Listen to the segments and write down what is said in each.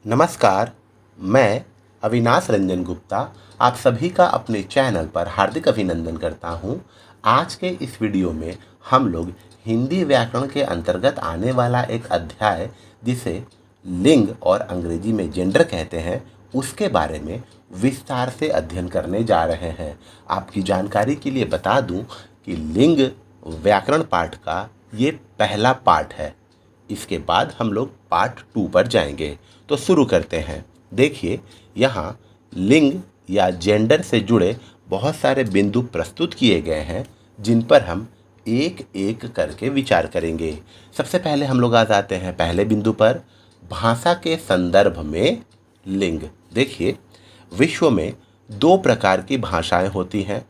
नमस्कार, मैं अविनाश रंजन गुप्ता आप सभी का अपने चैनल पर हार्दिक अभिनंदन करता हूं। आज के इस वीडियो में हम लोग हिंदी व्याकरण के अंतर्गत आने वाला एक अध्याय जिसे लिंग और अंग्रेजी में जेंडर कहते हैं, उसके बारे में विस्तार से अध्ययन करने जा रहे हैं। आपकी जानकारी के लिए बता दूं कि लिंग व्याकरण पाठ का ये पहला पाठ है। इसके बाद हम लोग पार्ट 2 पर जाएंगे। तो शुरू करते हैं। देखिए, यहाँ लिंग या जेंडर से जुड़े बहुत सारे बिंदु प्रस्तुत किए गए हैं, जिन पर हम एक एक करके विचार करेंगे। सबसे पहले हम लोग आ जाते हैं पहले बिंदु पर, भाषा के संदर्भ में लिंग। देखिए, विश्व में दो प्रकार की भाषाएं होती हैं।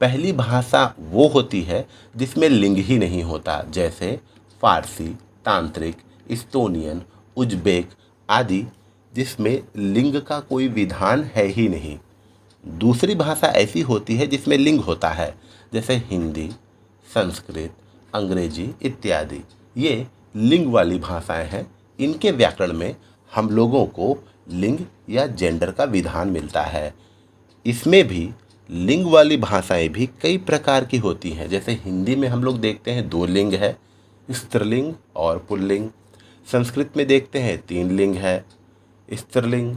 पहली भाषा वो होती है जिसमें लिंग ही नहीं होता, जैसे फारसी, तांत्रिक, इस्तोनियन, उज़्बेक आदि, जिसमें लिंग का कोई विधान है ही नहीं। दूसरी भाषा ऐसी होती है जिसमें लिंग होता है, जैसे हिंदी, संस्कृत, अंग्रेजी इत्यादि। ये लिंग वाली भाषाएं हैं। इनके व्याकरण में हम लोगों को लिंग या जेंडर का विधान मिलता है। इसमें भी लिंग वाली भाषाएं भी कई प्रकार की होती हैं। जैसे हिंदी में हम लोग देखते हैं 2 लिंग है, स्त्रीलिंग और पुल्लिंग। संस्कृत में देखते हैं 3 लिंग है, स्त्रीलिंग,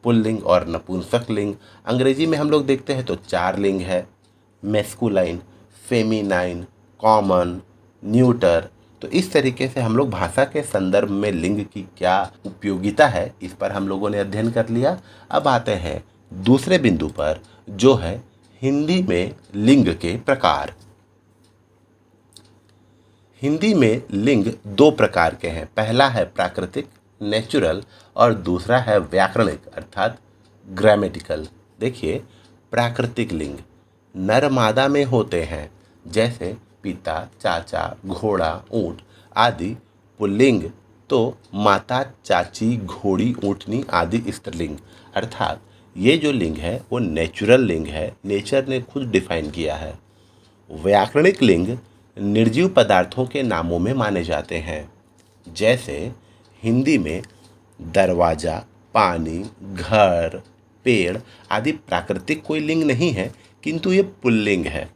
पुल्लिंग और नपुंसक लिंग। अंग्रेजी में हम लोग देखते हैं तो 4 लिंग है, मैस्कुलाइन, फेमिनाइन, कॉमन, न्यूटर। तो इस तरीके से हम लोग भाषा के संदर्भ में लिंग की क्या उपयोगिता है, इस पर हम लोगों ने अध्ययन कर लिया। अब आते हैं दूसरे बिंदु पर, जो है हिंदी में लिंग के प्रकार। हिंदी में लिंग 2 प्रकार के हैं। पहला है प्राकृतिक, नेचुरल, और दूसरा है व्याकरणिक अर्थात ग्रामेटिकल। देखिए, प्राकृतिक लिंग नर मादा में होते हैं, जैसे पिता, चाचा, घोड़ा, ऊंट आदि। पुल्लिंग तो माता, चाची, घोड़ी, ऊँटनी आदि स्त्रीलिंग। अर्थात ये जो लिंग है वो नेचुरल लिंग है, नेचर ने खुद डिफाइन किया है। व्याकरणिक लिंग निर्जीव पदार्थों के नामों में माने जाते हैं, जैसे हिंदी में दरवाज़ा, पानी, घर, पेड़ आदि प्राकृतिक कोई लिंग नहीं है, किंतु ये पुल्लिंग है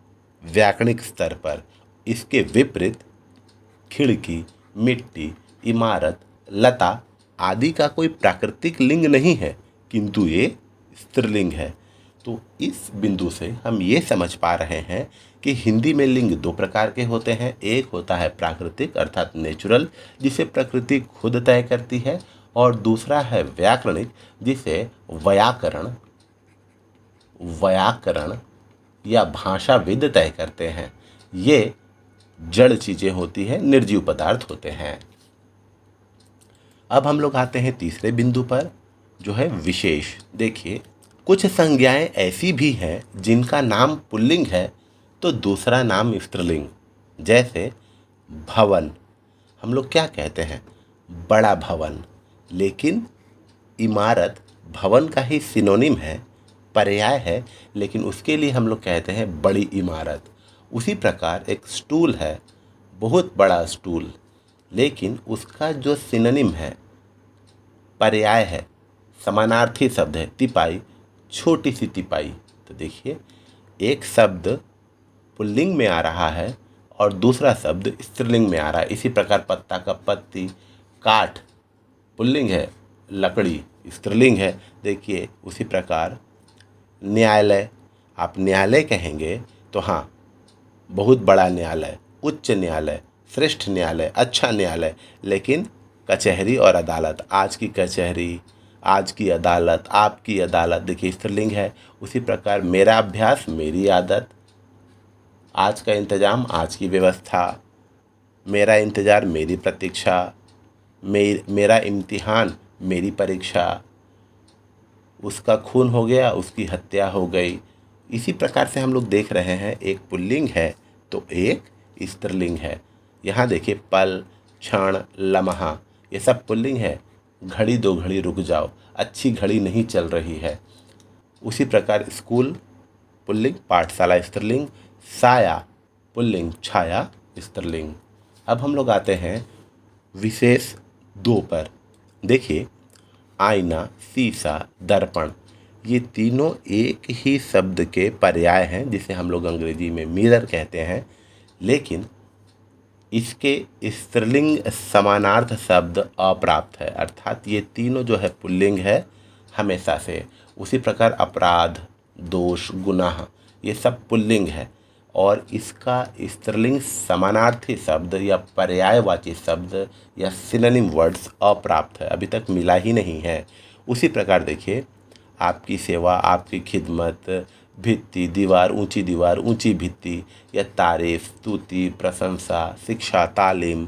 व्याकरणिक स्तर पर। इसके विपरीत खिड़की, मिट्टी, इमारत, लता आदि का कोई प्राकृतिक लिंग नहीं है, किंतु ये स्त्रीलिंग है। तो इस बिंदु से हम ये समझ पा रहे हैं कि हिंदी में लिंग 2 प्रकार के होते हैं। एक होता है प्राकृतिक अर्थात नेचुरल, जिसे प्रकृति खुद तय करती है, और दूसरा है व्याकरणिक, जिसे व्याकरण व्याकरण या भाषाविद तय करते हैं। ये जड़ चीज़ें होती हैं, निर्जीव पदार्थ होते हैं। अब हम लोग आते हैं तीसरे बिंदु पर, जो है विशेष। देखिए, कुछ संज्ञाएं ऐसी भी हैं जिनका नाम पुल्लिंग है तो दूसरा नाम स्त्रीलिंग। जैसे भवन, हम लोग क्या कहते हैं, बड़ा भवन, लेकिन इमारत भवन का ही सिनोनिम है, पर्याय है, लेकिन उसके लिए हम लोग कहते हैं बड़ी इमारत। उसी प्रकार एक स्टूल है, बहुत बड़ा स्टूल, लेकिन उसका जो सिनोनिम है, पर्याय है, समानार्थी शब्द है, तिपाई, छोटी सी तिपाई। तो देखिए, एक शब्द पुल्लिंग में आ रहा है और दूसरा शब्द स्त्रीलिंग में आ रहा है। इसी प्रकार पत्ता का पत्ती, काठ पुल्लिंग है, लकड़ी स्त्रीलिंग है। देखिए, उसी प्रकार न्यायालय, आप न्यायालय कहेंगे तो हाँ, बहुत बड़ा न्यायालय, उच्च न्यायालय, श्रेष्ठ न्यायालय, अच्छा न्यायालय। लेकिन कचहरी और अदालत, आज की कचहरी, आज की अदालत, आपकी अदालत, देखिए स्त्रीलिंग है। उसी प्रकार मेरा अभ्यास, मेरी आदत, आज का इंतजाम, आज की व्यवस्था, मेरा इंतज़ार, मेरी प्रतीक्षा, मेरा इम्तिहान, मेरी परीक्षा, उसका खून हो गया, उसकी हत्या हो गई। इसी प्रकार से हम लोग देख रहे हैं, एक पुल्लिंग है तो एक स्त्रीलिंग है। यहाँ देखिए, पल, क्षण, लम्हा, ये सब पुल्लिंग है। घड़ी 2 घड़ी रुक जाओ, अच्छी घड़ी नहीं चल रही है। उसी प्रकार स्कूल पुल्लिंग, पाठशाला स्त्रीलिंग, साया पुल्लिंग, छाया स्त्रीलिंग। अब हम लोग आते हैं विशेष 2 पर। देखिए, आईना, शीशा, दर्पण, ये तीनों एक ही शब्द के पर्याय हैं जिसे हम लोग अंग्रेजी में मिरर कहते हैं, लेकिन इसके स्त्रीलिंग समानार्थ शब्द अप्राप्त है, अर्थात ये तीनों जो है पुल्लिंग है हमेशा से। उसी प्रकार अपराध, दोष, गुनाह, ये सब पुल्लिंग है और इसका स्त्रीलिंग समानार्थी शब्द या पर्यायवाची शब्द या सिनोनिम वर्ड्स अप्राप्त है, अभी तक मिला ही नहीं है। उसी प्रकार देखिए, आपकी सेवा, आपकी खिदमत, भित्ति, दीवार, ऊंची भित्ति, या तारीफ, स्तुति, प्रशंसा, शिक्षा, तालीम,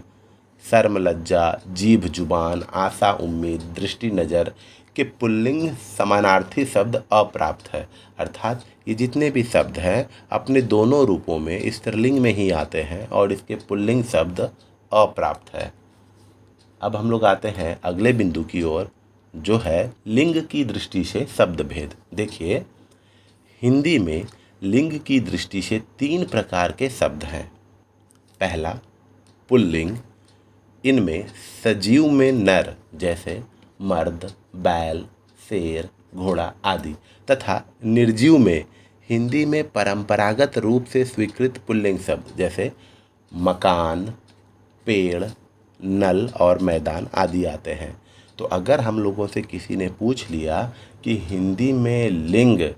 शर्म, लज्जा, जीभ, जुबान, आशा, उम्मीद, दृष्टि, नज़र के पुल्लिंग समानार्थी शब्द अप्राप्त है, अर्थात ये जितने भी शब्द हैं अपने दोनों रूपों में स्त्रीलिंग में ही आते हैं और इसके पुल्लिंग शब्द अप्राप्त है। अब हम लोग आते हैं अगले बिंदु की ओर, जो है लिंग की दृष्टि से शब्द भेद। देखिए, हिंदी में लिंग की दृष्टि से 3 प्रकार के शब्द हैं। पहला पुल्लिंग, इनमें सजीव में नर जैसे मर्द, बैल, शेर, घोड़ा आदि, तथा निर्जीव में हिंदी में परंपरागत रूप से स्वीकृत पुल्लिंग शब्द जैसे मकान, पेड़, नल और मैदान आदि आते हैं। तो अगर हम लोगों से किसी ने पूछ लिया कि हिंदी में लिंग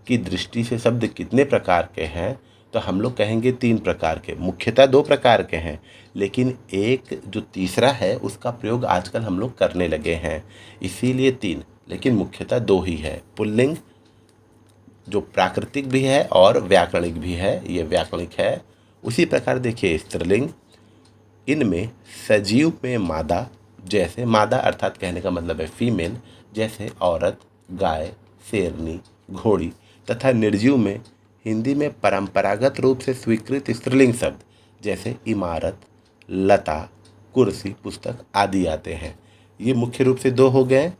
की दृष्टि से शब्द कितने प्रकार के हैं, तो हम लोग कहेंगे 3 प्रकार के। मुख्यतः 2 प्रकार के हैं, लेकिन एक जो तीसरा है उसका प्रयोग आजकल हम लोग करने लगे हैं, इसीलिए 3, लेकिन मुख्यतः 2 ही है। पुल्लिंग जो प्राकृतिक भी है और व्याकरणिक भी है, ये व्याकरणिक है। उसी प्रकार देखिए स्त्रीलिंग, इनमें सजीव में मादा जैसे, मादा अर्थात कहने का मतलब है फीमेल, जैसे औरत, गाय, शेरनी, घोड़ी, तथा निर्जीव में हिंदी में परंपरागत रूप से स्वीकृत स्त्रीलिंग शब्द जैसे इमारत, लता, कुर्सी, पुस्तक आदि आते हैं। ये मुख्य रूप से 2 हो गए,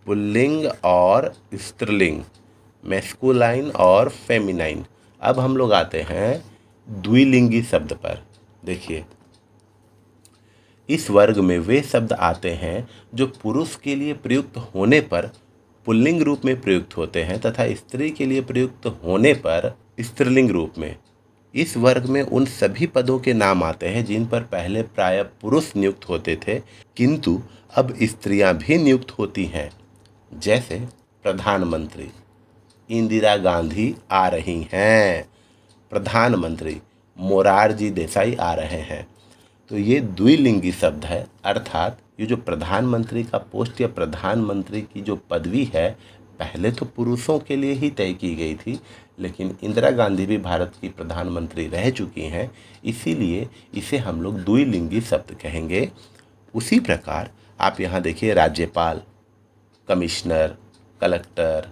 पुल्लिंग और स्त्रीलिंग, मैस्कुलाइन और फेमिनाइन। अब हम लोग आते हैं द्विलिंगी शब्द पर। देखिए, इस वर्ग में वे शब्द आते हैं जो पुरुष के लिए प्रयुक्त होने पर पुल्लिंग रूप में प्रयुक्त होते हैं तथा स्त्री के लिए प्रयुक्त होने पर स्त्रीलिंग रूप में। इस वर्ग में उन सभी पदों के नाम आते हैं जिन पर पहले प्रायः पुरुष नियुक्त होते थे, किंतु अब स्त्रियां भी नियुक्त होती हैं, जैसे प्रधानमंत्री, इंदिरा गांधी आ रही हैं, प्रधानमंत्री मोरारजी देसाई आ रहे हैं। तो ये द्विलिंगी शब्द है, अर्थात ये जो प्रधानमंत्री का पोस्ट या प्रधानमंत्री की जो पदवी है पहले तो पुरुषों के लिए ही तय की गई थी, लेकिन इंदिरा गांधी भी भारत की प्रधानमंत्री रह चुकी हैं, इसीलिए इसे हम लोग द्विलिंगी शब्द कहेंगे। उसी प्रकार आप यहाँ देखिए, राज्यपाल, कमिश्नर, कलेक्टर,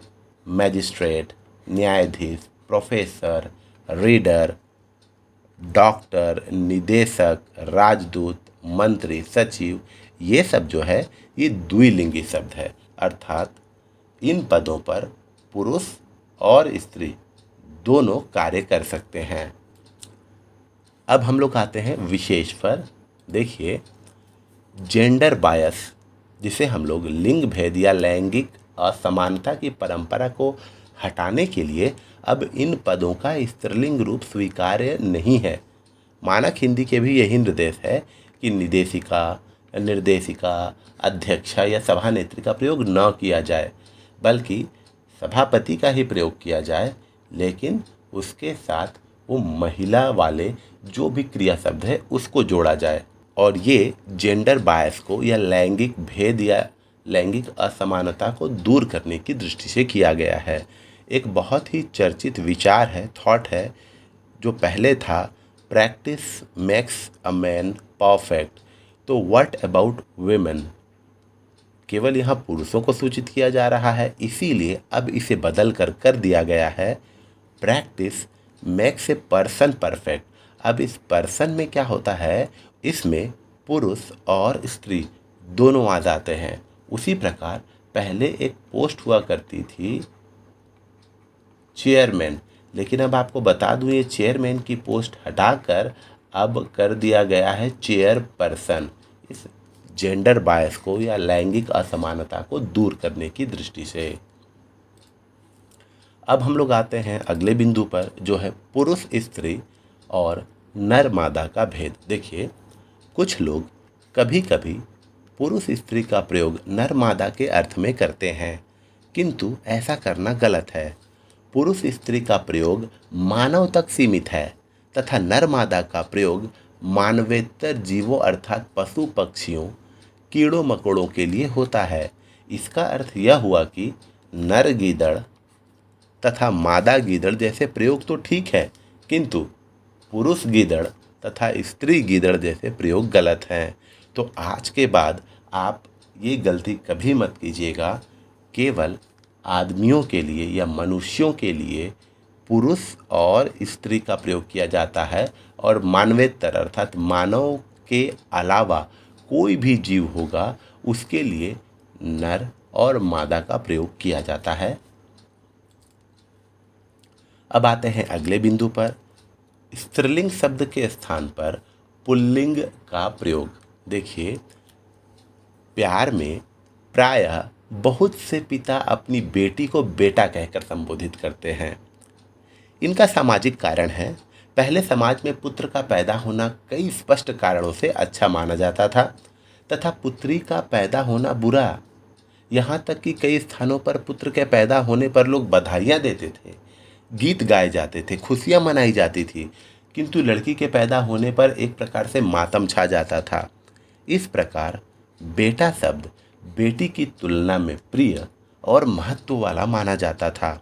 मैजिस्ट्रेट, न्यायाधीश, प्रोफेसर, रीडर, डॉक्टर, निदेशक, राजदूत, मंत्री, सचिव, ये सब जो है ये द्विलिंगी शब्द है, अर्थात इन पदों पर पुरुष और स्त्री दोनों कार्य कर सकते हैं। अब हम लोग आते हैं विशेष पर। देखिए, जेंडर बायस, जिसे हम लोग लिंग भेद या लैंगिक असमानता की परंपरा को हटाने के लिए अब इन पदों का स्त्रीलिंग रूप स्वीकार्य नहीं है। मानक हिंदी के भी यही निर्देश है कि निदेशिका, निर्देशिका, अध्यक्षा या सभानेत्री का प्रयोग न किया जाए, बल्कि सभापति का ही प्रयोग किया जाए, लेकिन उसके साथ वो महिला वाले जो भी क्रिया शब्द है उसको जोड़ा जाए। और ये जेंडर बायस को या लैंगिक भेद या लैंगिक असमानता को दूर करने की दृष्टि से किया गया है। एक बहुत ही चर्चित विचार है, थॉट है, जो पहले था practice makes a man perfect. तो व्हाट अबाउट वुमेन, केवल यहाँ पुरुषों को सूचित किया जा रहा है, इसीलिए अब इसे बदल कर दिया गया है practice makes a person perfect. अब इस पर्सन में क्या होता है, इसमें पुरुष और स्त्री दोनों आ जाते हैं। उसी प्रकार पहले एक पोस्ट हुआ करती थी चेयरमैन, लेकिन अब आपको बता दूं ये चेयरमैन की पोस्ट हटाकर अब कर दिया गया है चेयर पर्सन। इस जेंडर बायस को या लैंगिक असमानता को दूर करने की दृष्टि से। अब हम लोग आते हैं अगले बिंदु पर, जो है पुरुष स्त्री और नर मादा का भेद। देखिए, कुछ लोग कभी कभी पुरुष स्त्री का प्रयोग नर मादा के अर्थ में करते हैं, किंतु ऐसा करना गलत है। पुरुष स्त्री का प्रयोग मानव तक सीमित है तथा नर मादा का प्रयोग मानवेतर जीवों अर्थात पशु पक्षियों, कीड़ों मकोड़ों के लिए होता है। इसका अर्थ यह हुआ कि नर गीदड़ तथा मादा गीदड़ जैसे प्रयोग तो ठीक है, किंतु पुरुष गीदड़ तथा स्त्री गीदड़ जैसे प्रयोग गलत हैं। तो आज के बाद आप ये गलती कभी मत कीजिएगा। केवल आदमियों के लिए या मनुष्यों के लिए पुरुष और स्त्री का प्रयोग किया जाता है, और मानवेतर अर्थात मानव के अलावा कोई भी जीव होगा उसके लिए नर और मादा का प्रयोग किया जाता है। अब आते हैं अगले बिंदु पर, स्त्रीलिंग शब्द के स्थान पर पुल्लिंग का प्रयोग। देखिए, प्यार में प्रायः बहुत से पिता अपनी बेटी को बेटा कहकर संबोधित करते हैं। इनका सामाजिक कारण है। पहले समाज में पुत्र का पैदा होना कई स्पष्ट कारणों से अच्छा माना जाता था तथा पुत्री का पैदा होना बुरा। यहाँ तक कि कई स्थानों पर पुत्र के पैदा होने पर लोग बधाइयाँ देते थे, गीत गाए जाते थे, खुशियाँ मनाई जाती थी, किंतु लड़की के पैदा होने पर एक प्रकार से मातम छा जाता था। इस प्रकार बेटा शब्द बेटी की तुलना में प्रिय और महत्व वाला माना जाता था।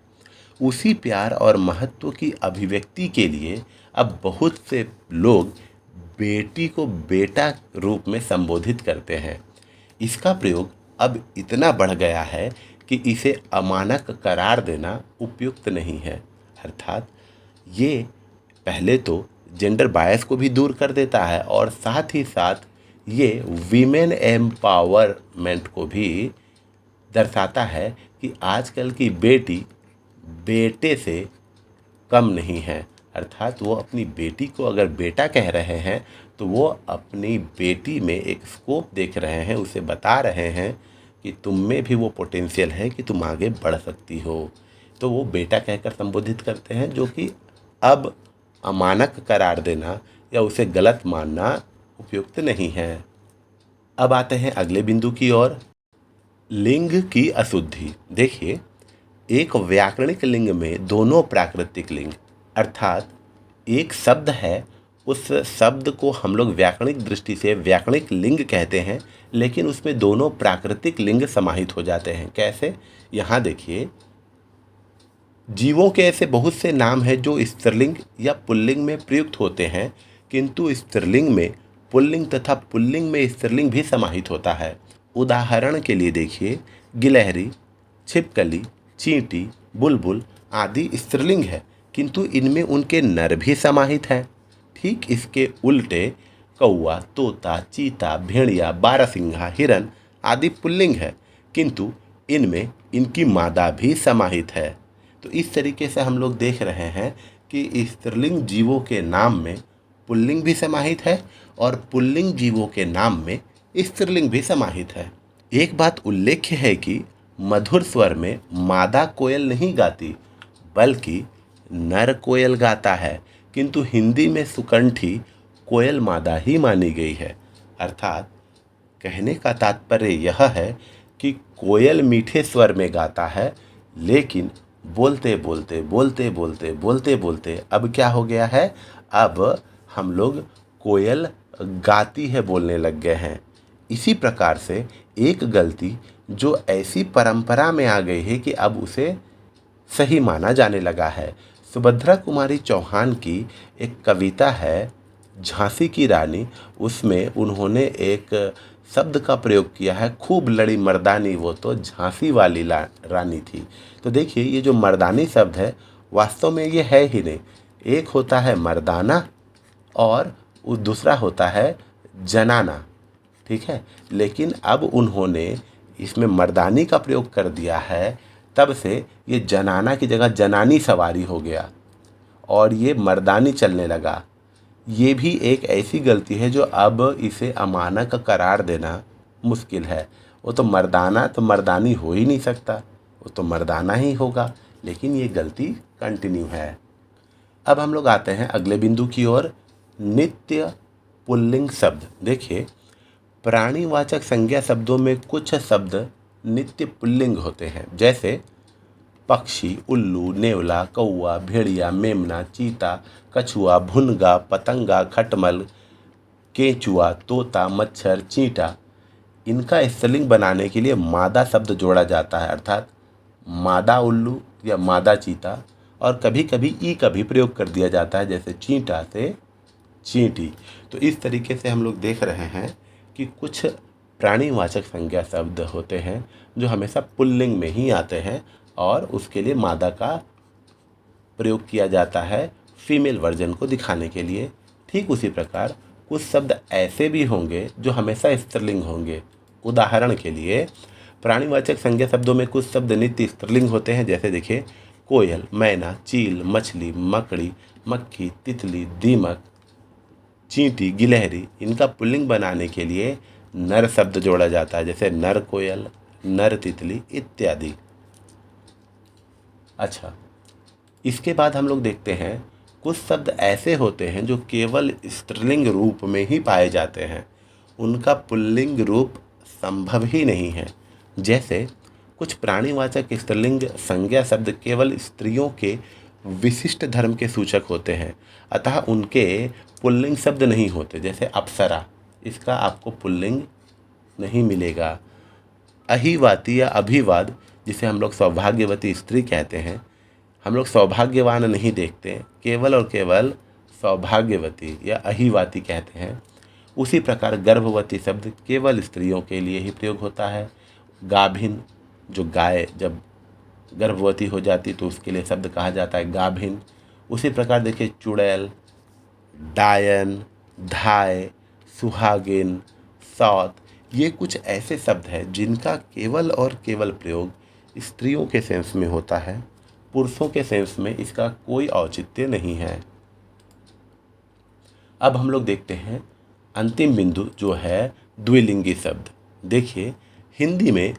उसी प्यार और महत्व की अभिव्यक्ति के लिए अब बहुत से लोग बेटी को बेटा रूप में संबोधित करते हैं। इसका प्रयोग अब इतना बढ़ गया है कि इसे अमानक करार देना उपयुक्त नहीं है। अर्थात ये पहले तो जेंडर बायस को भी दूर कर देता है और साथ ही साथ ये वीमेन एम्पावरमेंट को भी दर्शाता है कि आजकल की बेटी बेटे से कम नहीं है। अर्थात वो अपनी बेटी को अगर बेटा कह रहे हैं तो वो अपनी बेटी में एक स्कोप देख रहे हैं, उसे बता रहे हैं कि तुम में भी वो पोटेंशियल है कि तुम आगे बढ़ सकती हो। तो वो बेटा कहकर संबोधित करते हैं, जो कि अब अमानक करार देना या उसे गलत मानना उपयुक्त नहीं है। अब आते हैं अगले बिंदु की ओर, लिंग की अशुद्धि। देखिए, एक व्याकरणिक लिंग में दोनों प्राकृतिक लिंग अर्थात एक शब्द है, उस शब्द को हम लोग व्याकरणिक दृष्टि से व्याकरणिक लिंग कहते हैं, लेकिन उसमें दोनों प्राकृतिक लिंग समाहित हो जाते हैं। कैसे? यहाँ देखिए, जीवों के ऐसे बहुत से नाम हैं जो स्त्रीलिंग या पुल्लिंग में प्रयुक्त होते हैं, किंतु स्त्रीलिंग में पुल्लिंग तथा पुल्लिंग में स्त्रीलिंग भी समाहित होता है। उदाहरण के लिए देखिए, गिलहरी, छिपकली, चींटी, बुलबुल आदि स्त्रीलिंग है, किंतु इनमें उनके नर भी समाहित हैं। ठीक इसके उल्टे कौआ, तोता, चीता, भेड़िया, बारहसिंघा, हिरन आदि पुल्लिंग है, किंतु इनमें इनकी मादा भी समाहित है। तो इस तरीके से हम लोग देख रहे हैं कि स्त्रीलिंग जीवों के नाम में पुल्लिंग भी समाहित है और पुल्लिंग जीवों के नाम में स्त्रीलिंग भी समाहित है। एक बात उल्लेख्य है कि मधुर स्वर में मादा कोयल नहीं गाती, बल्कि नर कोयल गाता है, किंतु हिंदी में सुकंठी कोयल मादा ही मानी गई है। अर्थात कहने का तात्पर्य यह है कि कोयल मीठे स्वर में गाता है, लेकिन बोलते बोलते बोलते बोलते बोलते बोलते अब क्या हो गया है, अब हम लोग कोयल गाती है बोलने लग गए हैं। इसी प्रकार से एक गलती जो ऐसी परंपरा में आ गई है कि अब उसे सही माना जाने लगा है। सुभद्रा कुमारी चौहान की एक कविता है झांसी की रानी, उसमें उन्होंने एक शब्द का प्रयोग किया है, खूब लड़ी मर्दानी वो तो झांसी वाली रानी थी। तो देखिए, ये जो मर्दानी शब्द है वास्तव में ये है ही नहीं। एक होता है मर्दाना और दूसरा होता है जनाना, ठीक है। लेकिन अब उन्होंने इसमें मर्दानी का प्रयोग कर दिया है, तब से ये जनाना की जगह जनानी सवारी हो गया और ये मर्दानी चलने लगा। ये भी एक ऐसी गलती है जो अब इसे अमानक करार देना मुश्किल है। वो तो मर्दाना तो मर्दानी हो ही नहीं सकता, वो तो मर्दाना ही होगा, लेकिन ये गलती कंटिन्यू है। अब हम लोग आते हैं अगले बिंदु की ओर, नित्य पुल्लिंग शब्द। देखिए, प्राणीवाचक संज्ञा शब्दों में कुछ शब्द नित्य पुल्लिंग होते हैं, जैसे पक्षी, उल्लू, नेवला, कौवा, भेड़िया, मेमना, चीता, कछुआ, भुनगा, पतंगा, खटमल, केंचुआ, तोता, मच्छर, चींटा। इनका स्त्रीलिंग बनाने के लिए मादा शब्द जोड़ा जाता है, अर्थात मादा उल्लू या मादा चीता, और कभी कभी ई का भी प्रयोग कर दिया जाता है, जैसे चींटा से चींटी। तो इस तरीके से हम लोग देख रहे हैं कि कुछ प्राणीवाचक संज्ञा शब्द होते हैं जो हमेशा पुल्लिंग में ही आते हैं और उसके लिए मादा का प्रयोग किया जाता है फीमेल वर्जन को दिखाने के लिए। ठीक उसी प्रकार कुछ शब्द ऐसे भी होंगे जो हमेशा स्त्रीलिंग होंगे। उदाहरण के लिए, प्राणीवाचक संज्ञा शब्दों में कुछ शब्द नित्य स्त्रीलिंग होते हैं, जैसे देखिए कोयल, मैना, चील, मछली, मकड़ी, मक्खी, तितली, दीमक, चींटी, गिलहरी। इनका पुल्लिंग बनाने के लिए नर शब्द जोड़ा जाता है, जैसे नर कोयल, नर तितली इत्यादि। अच्छा, इसके बाद हम लोग देखते हैं कुछ शब्द ऐसे होते हैं जो केवल स्त्रीलिंग रूप में ही पाए जाते हैं, उनका पुल्लिंग रूप संभव ही नहीं है। जैसे कुछ प्राणीवाचक स्त्रीलिंग संज्ञा शब्द केवल स्त्रियों के विशिष्ट धर्म के सूचक होते हैं, अतः उनके पुल्लिंग शब्द नहीं होते। जैसे अप्सरा, इसका आपको पुल्लिंग नहीं मिलेगा। अहिवाती या अभिवाद, जिसे हम लोग सौभाग्यवती स्त्री कहते हैं, हम लोग सौभाग्यवान नहीं देखते, केवल और केवल सौभाग्यवती या अहिवाती कहते हैं। उसी प्रकार गर्भवती शब्द केवल स्त्रियों के लिए ही प्रयोग होता है। गाभिन, जो गाय जब गर्भवती हो जाती तो उसके लिए शब्द कहा जाता है गाभिन। उसी प्रकार देखिए चुड़ैल, डायन, धाय, सुहागिन, सौत, ये कुछ ऐसे शब्द हैं जिनका केवल और केवल प्रयोग स्त्रियों के सेंस में होता है, पुरुषों के सेंस में इसका कोई औचित्य नहीं है। अब हम लोग देखते हैं अंतिम बिंदु जो है द्विलिंगी शब्द। देखिए, हिंदी में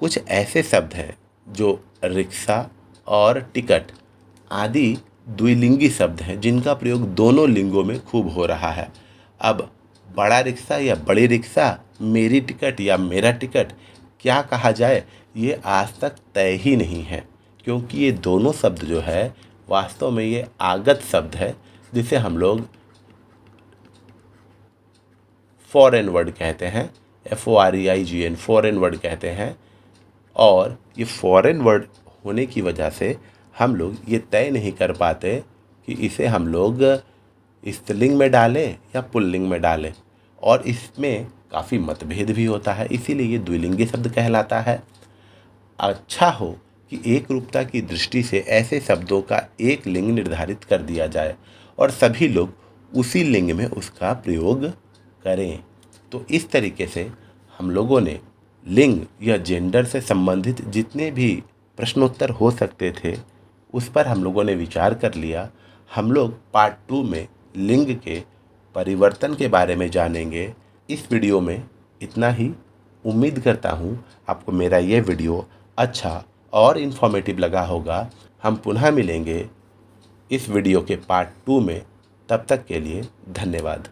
कुछ ऐसे शब्द हैं जो रिक्शा और टिकट आदि द्विलिंगी शब्द हैं जिनका प्रयोग दोनों लिंगों में खूब हो रहा है। अब बड़ा रिक्शा या बड़ी रिक्शा, मेरी टिकट या मेरा टिकट, क्या कहा जाए ये आज तक तय ही नहीं है, क्योंकि ये दोनों शब्द जो है वास्तव में ये आगत शब्द है, जिसे हम लोग फॉरेन वर्ड कहते हैं, FOREIGN, फॉरेन वर्ड कहते हैं। और ये फॉरेन वर्ड होने की वजह से हम लोग ये तय नहीं कर पाते कि इसे हम लोग स्त्रीलिंग में डालें या पुल्लिंग में डालें, और इसमें काफ़ी मतभेद भी होता है, इसीलिए ये द्विलिंगी शब्द कहलाता है। अच्छा हो कि एक रूपता की दृष्टि से ऐसे शब्दों का एक लिंग निर्धारित कर दिया जाए और सभी लोग उसी लिंग में उसका प्रयोग करें। तो इस तरीके से हम लोगों ने लिंग या जेंडर से संबंधित जितने भी प्रश्नोत्तर हो सकते थे उस पर हम लोगों ने विचार कर लिया। हम लोग पार्ट 2 में लिंग के परिवर्तन के बारे में जानेंगे। इस वीडियो में इतना ही। उम्मीद करता हूँ आपको मेरा ये वीडियो अच्छा और इन्फॉर्मेटिव लगा होगा। हम पुनः मिलेंगे इस वीडियो के पार्ट 2 में। तब तक के लिए धन्यवाद।